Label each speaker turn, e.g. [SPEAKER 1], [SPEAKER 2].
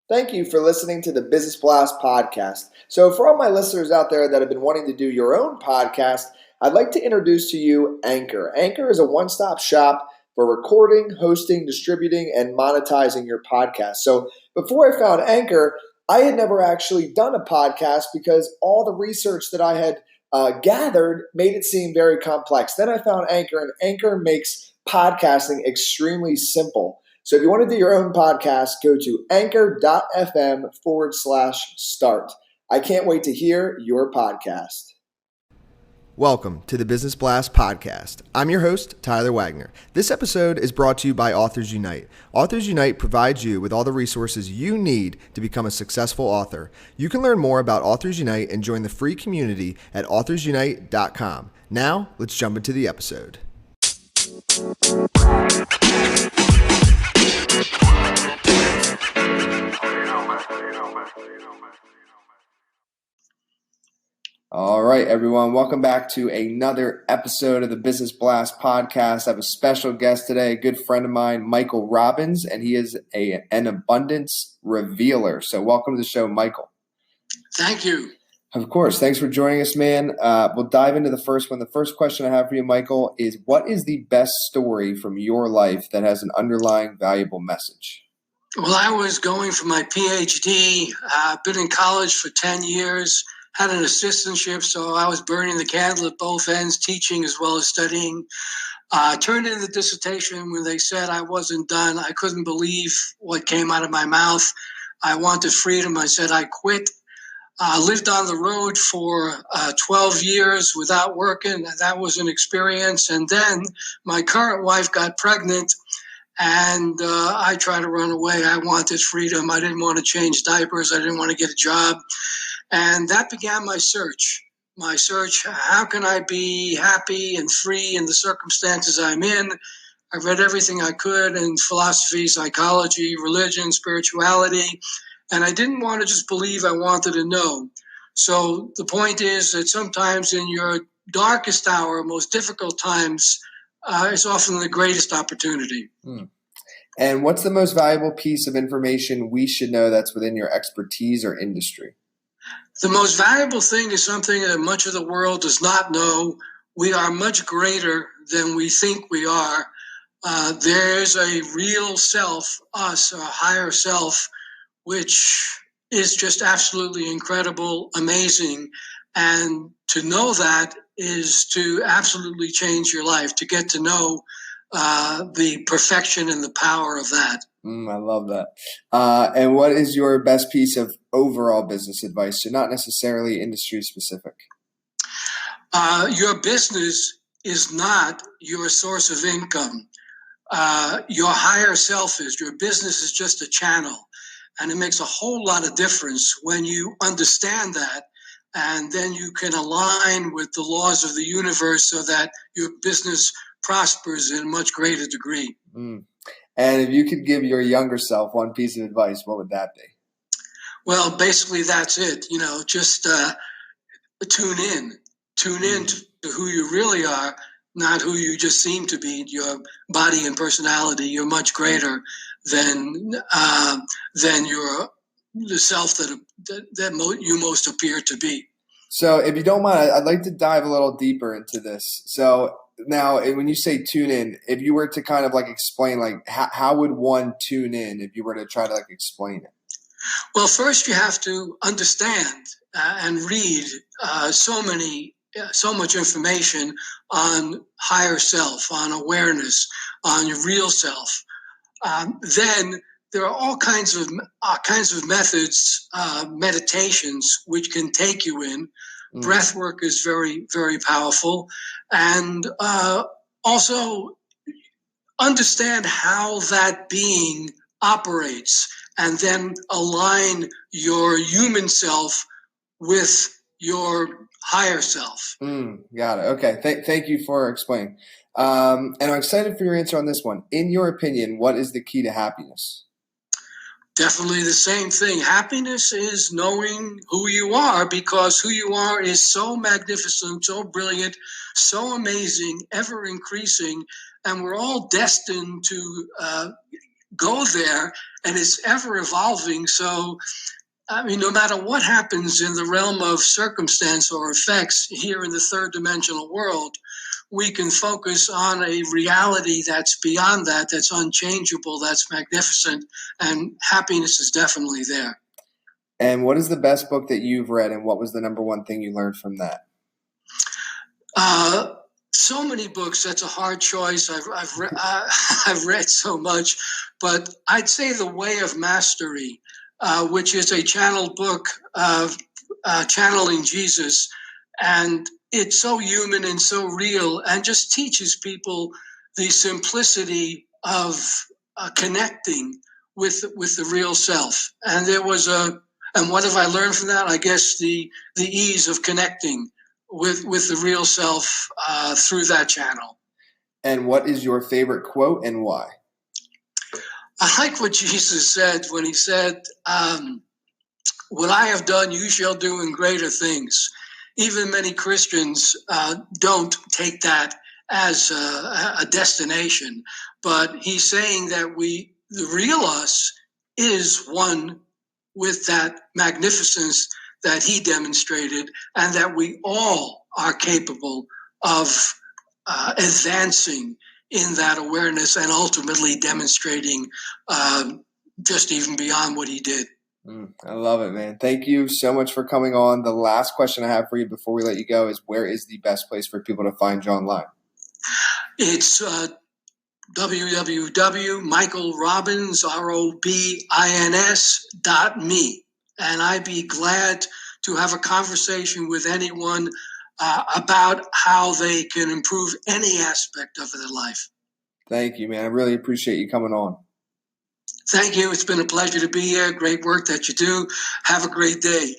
[SPEAKER 1] Thank you for listening to the Business Blast podcast. So, for all my listeners out there that have been wanting to do your own podcast, I'd like to introduce to you Anchor. Anchor is a one-stop shop for recording, hosting, distributing, and monetizing your podcast. So, before I found Anchor, I had never actually done a podcast because all the research that I had gathered made it seem very complex. Then I found Anchor, and Anchor makes podcasting extremely simple. So if you want to do your own podcast, go to anchor.fm/start. I can't wait to hear your podcast. Welcome to the Business Blast podcast. I'm your host, Tyler Wagner. This episode is brought to you by Authors Unite. Authors Unite provides you with all the resources you need to become a successful author. You can learn more about Authors Unite and join the free community at authorsunite.com. Now, let's jump into the episode. All right, everyone. Welcome back to another episode of the Business Blast podcast. I have a special guest today, a good friend of mine, Michael Robbins, and he is an abundance revealer. So welcome to the show, Michael.
[SPEAKER 2] Thank you.
[SPEAKER 1] Of course. Thanks for joining us, man. We'll dive into the first one. The first question I have for you, Michael, is what is the best story from your life that has an underlying valuable message?
[SPEAKER 2] Well, I was going for my PhD. I've been in college for 10 years, had an assistantship, so I was burning the candle at both ends, teaching as well as studying. Turned in the dissertation when they said I wasn't done. I couldn't believe what came out of my mouth. I wanted freedom. I said I quit. Lived on the road for 12 years without working. That was an experience. And then my current wife got pregnant, and I tried to run away. I wanted freedom. I didn't want to change diapers. I didn't want to get a job. And that began my search. How can I be happy and free in the circumstances I'm in? I read everything I could in philosophy, psychology, religion, spirituality. And I didn't want to just believe, I wanted to know. So the point is that sometimes in your darkest hour, most difficult times, is often the greatest opportunity.
[SPEAKER 1] And what's the most valuable piece of information we should know that's within your expertise or industry?
[SPEAKER 2] The most valuable thing is something that much of the world does not know. We are much greater than we think we are. There's a real self, us, a higher self, which is just absolutely incredible, amazing. And to know that is to absolutely change your life, to get to know the perfection and the power of that.
[SPEAKER 1] I love that. And what is your best piece of overall business advice? So not necessarily industry specific.
[SPEAKER 2] Your business is not your source of income. Your higher self is. Your business is just a channel. And it makes a whole lot of difference when you understand that, and then you can align with the laws of the universe so that your business prospers in a much greater degree.
[SPEAKER 1] And if you could give your younger self one piece of advice, what would that be?
[SPEAKER 2] Well, basically that's it. Just tune in to who you really are, not who you just seem to be. Your body and personality, you're much greater than the self that you most appear to be.
[SPEAKER 1] So if you don't mind, I'd like to dive a little deeper into this. So now when you say tune in, if you were to kind of like explain, like how would one tune in if you were to try to like explain it?
[SPEAKER 2] Well, first you have to understand and read so much information on higher self, on awareness, on your real self. Then there are all kinds of methods, meditations, which can take you in. Breath work is very, very powerful. And also understand how that being operates, and then align your human self with your higher self.
[SPEAKER 1] Got it. Okay. Thank you for explaining. And I'm excited for your answer on this one. In your opinion, what is the key to happiness?
[SPEAKER 2] Definitely the same thing. Happiness is knowing who you are, because who you are is so magnificent, so brilliant, so amazing, ever increasing, and we're all destined to go there, and it's ever evolving. So, I mean, no matter what happens in the realm of circumstance or effects here in the third dimensional world, we can focus on a reality that's beyond that, that's unchangeable, that's magnificent, and happiness is definitely there.
[SPEAKER 1] And what is the best book that you've read, and what was the number one thing you learned from that?
[SPEAKER 2] So many books. That's a hard choice. I've read so much, but I'd say The Way of Mastery, which is a channeled book of channeling Jesus, and it's so human and so real, and just teaches people the simplicity of connecting with the real self. And and what have I learned from that? I guess the ease of connecting with the real self through that channel.
[SPEAKER 1] And what is your favorite quote and why?
[SPEAKER 2] I like what Jesus said when he said, what I have done, you shall do in greater things. Even many Christians don't take that as a destination, but he's saying that the real us is one with that magnificence that he demonstrated, and that we all are capable of advancing in that awareness and ultimately demonstrating just even beyond what he did.
[SPEAKER 1] I love it, man. Thank you so much for coming on. The last question I have for you before we let you go is, where is the best place for people to find you online?
[SPEAKER 2] It's www.michaelrobbins.me. And I'd be glad to have a conversation with anyone about how they can improve any aspect of their life.
[SPEAKER 1] Thank you, man. I really appreciate you coming on.
[SPEAKER 2] Thank you. It's been a pleasure to be here. Great work that you do. Have a great day.